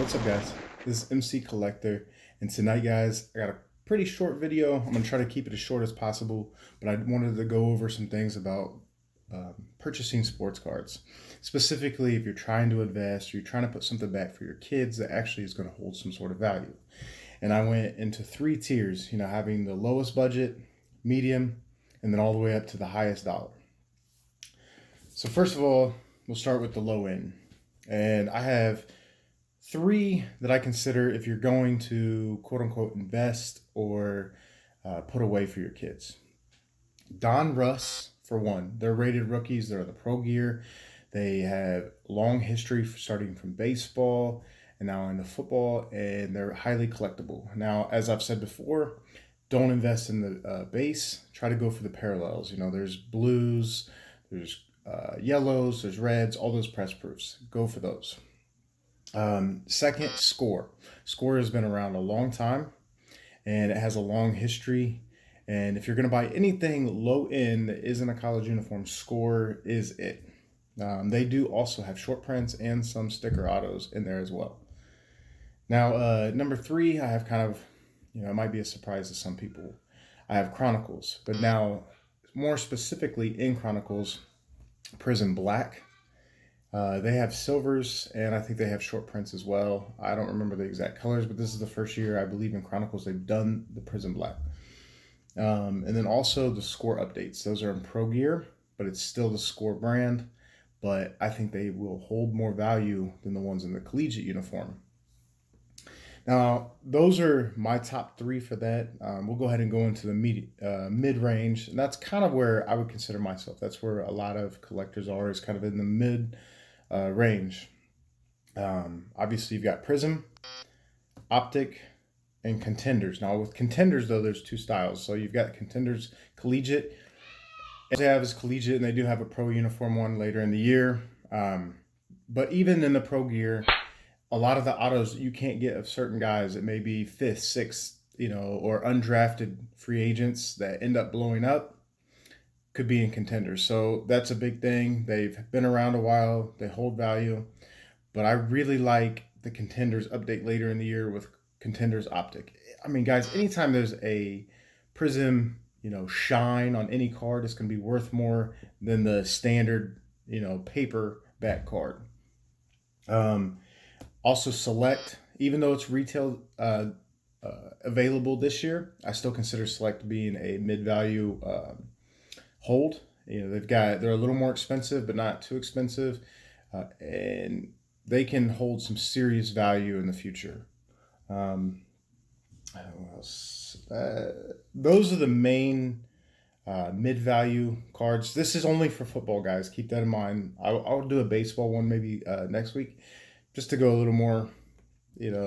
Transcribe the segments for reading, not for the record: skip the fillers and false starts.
What's up, guys? This is MC Collector, and tonight, guys, I got a pretty short video. I'm gonna try to keep it as short as possible, but I wanted to go over some things about purchasing sports cards. Specifically, if you're trying to invest, or you're trying to put something back for your kids that actually is going to hold some sort of value. And I went into three tiers, having the lowest budget, medium, and then all the way up to the highest dollar. So first of all, we'll start with the low end. And I have three that I consider if you're going to quote unquote invest or put away for your kids. Don Russ, for one. They're rated rookies. They're the pro gear. They have long history starting from baseball and now into football, and they're highly collectible. Now, as I've said before, don't invest in the base. Try to go for the parallels. There's blues, there's yellows, there's reds, all those press proofs. Go for those. Second, Score. Score has been around a long time, and it has a long history. And if you're going to buy anything low end that isn't a college uniform, Score is it. They do also have short prints and some sticker autos in there as well. Now, number three, I have kind of, it might be a surprise to some people. I have Chronicles, but now more specifically in Chronicles, Prism Black. They have silvers, and I think they have short prints as well. I don't remember the exact colors, but this is the first year, I believe, in Chronicles they've done the Prism Black. And then also the Score updates. Those are in Pro Gear, but it's still the Score brand. But I think they will hold more value than the ones in the collegiate uniform. Now, those are my top three for that. We'll go ahead and go into the mid-range, and that's kind of where I would consider myself. That's where a lot of collectors are, is kind of in the mid-range. Obviously, you've got Prism, Optic, and Contenders. Now, with Contenders, though, there's two styles. So you've got Contenders Collegiate. They have is collegiate, and they do have a pro uniform one later in the year. But even in the pro gear, a lot of the autos you can't get of certain guys that may be fifth, sixth, or undrafted free agents that end up blowing up could be in Contenders. So that's a big thing. They've been around a while. They hold value. But I really like the Contenders update later in the year with Contenders Optic. I mean, guys, anytime there's a Prism, shine on any card, it's going to be worth more than the standard, paperback card. Also, Select, even though it's retail available this year, I still consider Select being a mid-value hold. They're a little more expensive, but not too expensive, and they can hold some serious value in the future. What else? Those are the main mid-value cards. This is only for football, guys. Keep that in mind. I'll do a baseball one maybe next week, just to go a little more,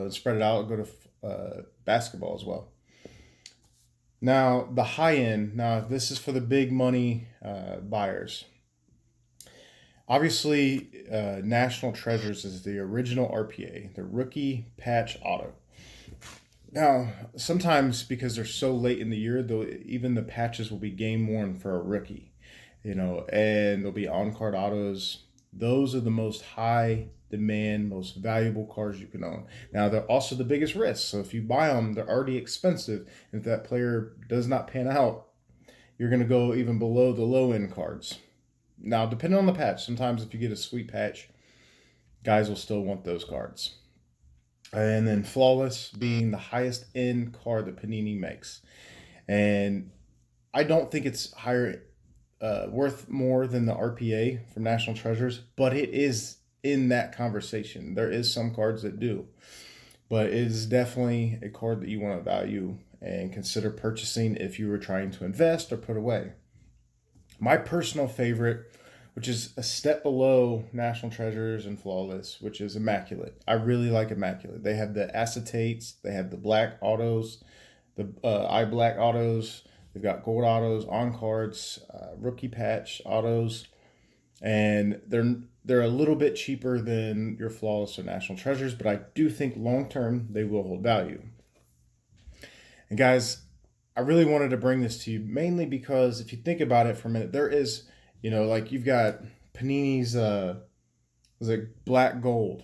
spread it out. I'll go to basketball as well. Now, the high end. Now, this is for the big money buyers. Obviously, National Treasures is the original RPA, the rookie patch auto. Now, sometimes because they're so late in the year, though, even the patches will be game worn for a rookie, and there'll be on-card autos. Those are the most high demand, most valuable cards you can own. Now, they're also the biggest risk. So if you buy them, they're already expensive. If that player does not pan out, you're going to go even below the low-end cards. Now, depending on the patch, sometimes if you get a sweet patch, guys will still want those cards. And then Flawless being the highest end card that Panini makes. And I don't think it's higher, worth more than the RPA from National Treasures, but it is in that conversation. There is some cards that do, but it is definitely a card that you want to value and consider purchasing if you were trying to invest or put away. My personal favorite, which is a step below National Treasures and Flawless, which is Immaculate. I really like Immaculate. They have the acetates, they have the black autos, the eye black autos, they've got gold autos, on cards, rookie patch autos, and they're a little bit cheaper than your Flawless or National Treasures, but I do think long term they will hold value. And guys, I really wanted to bring this to you mainly because if you think about it for a minute, there is, like you've got Panini's, was it black gold?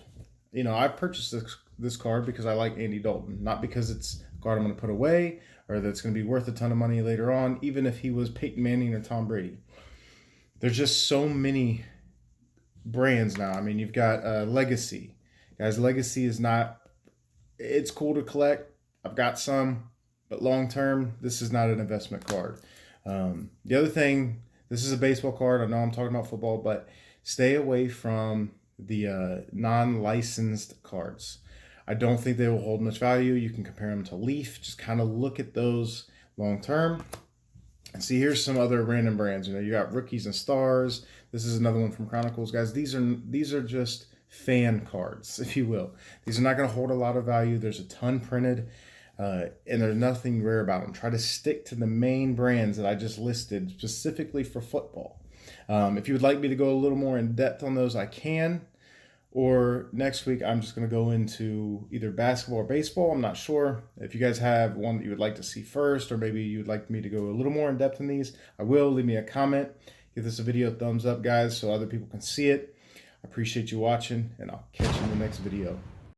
I purchased this card because I like Andy Dalton, not because it's a card I'm going to put away or that's going to be worth a ton of money later on, even if he was Peyton Manning or Tom Brady. There's just so many brands now. I mean, you've got Legacy. Guys, Legacy is not, it's cool to collect. I've got some, but long term, this is not an investment card. The other thing, this is a baseball card. I know I'm talking about football, but stay away from the non-licensed cards. I don't think they will hold much value. You can compare them to Leaf. Just kind of look at those long term. And see, here's some other random brands. You know, you got Rookies and Stars. This is another one from Chronicles. Guys, these are just fan cards, if you will. These are not going to hold a lot of value. There's a ton printed, and there's nothing rare about them. Try to stick to the main brands that I just listed specifically for football. If you would like me to go a little more in depth on those, I can. Or next week, I'm just going to go into either basketball or baseball. I'm not sure. If you guys have one that you would like to see first, or maybe you would like me to go a little more in depth in these, I will. Leave me a comment. Give this video a thumbs up, guys, so other people can see it. I appreciate you watching, and I'll catch you in the next video.